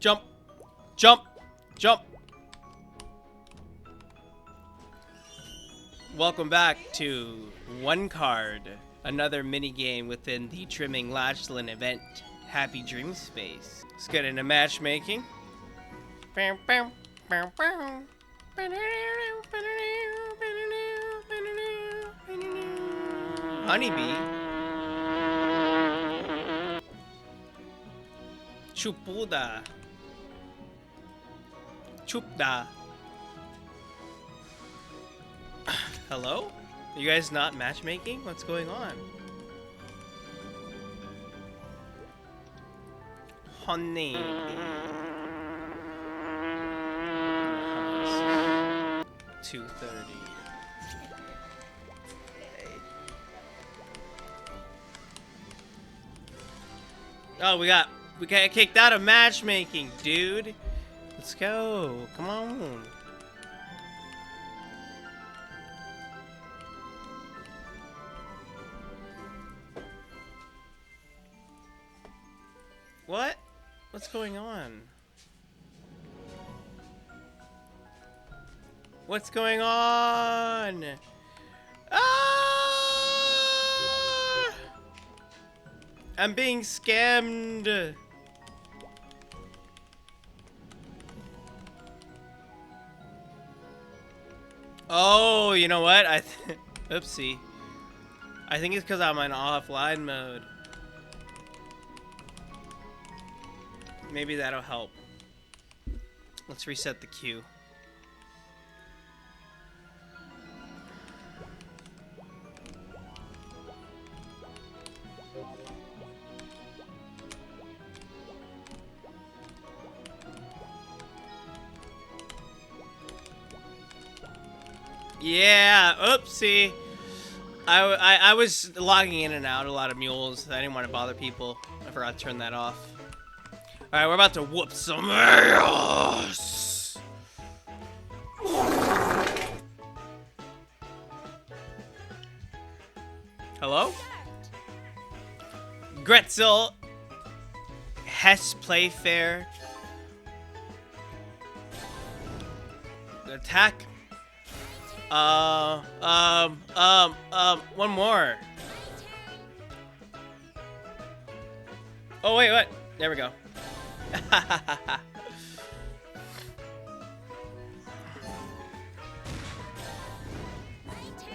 Jump. Jump. Jump. Welcome back to One Card, another mini game within the Trimming Lachelein event, Happy Dream Space. Let's get into matchmaking. Honeybee. Chupuda. Chupda. Hello? Are you guys not matchmaking? What's going on? Honey. 2:30. Oh, we got kicked out of matchmaking, dude. Let's go. Come on. What? What's going on? What's going on? Ah! I'm being scammed. Oh, you know what? Oopsie. I think it's because I'm in offline mode. Maybe that'll help. Let's reset the queue. Yeah, oopsie. I was logging in and out a lot of mules. I didn't want to bother people. I forgot to turn that off. Alright, we're about to whoop some ass. Hello? Gretzel. Hess Playfair. Attack. One more. Oh, wait, what? There we go.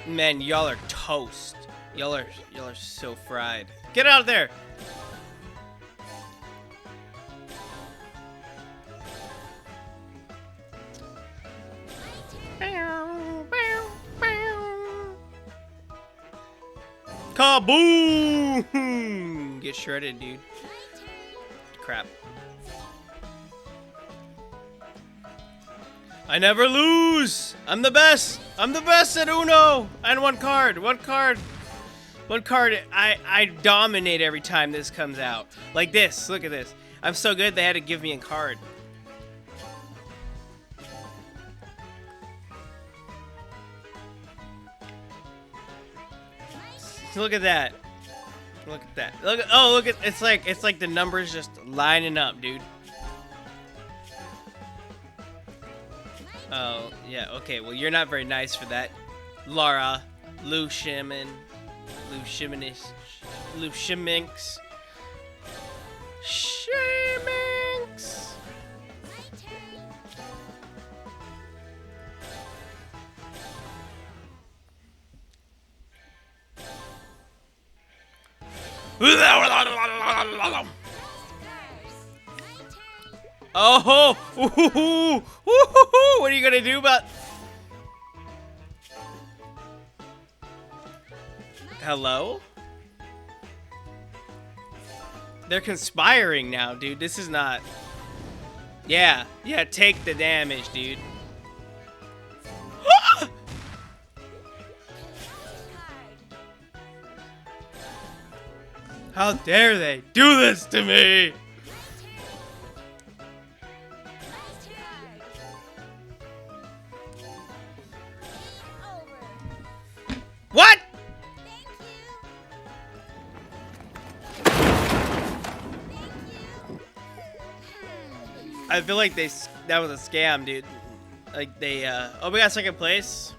Man, y'all are toast. Y'all are so fried. Get out of there. Kaboom! Get shredded, dude. Crap. I never lose! I'm the best! I'm the best at Uno! And one card! I dominate every time this comes out. Like this, look at this. I'm so good they had to give me a card. Look at that. Look at that. Look at it's like the numbers just lining up, dude. Oh, yeah, okay. Well, you're not very nice for that. Laura, Luciminx. Shiminx. Oh, what are you gonna do about? Hello? They're conspiring now, dude. This is not. Yeah, take the damage, dude. How dare they do this to me? What? I feel like that was a scam, dude. Like they, oh, we got second place.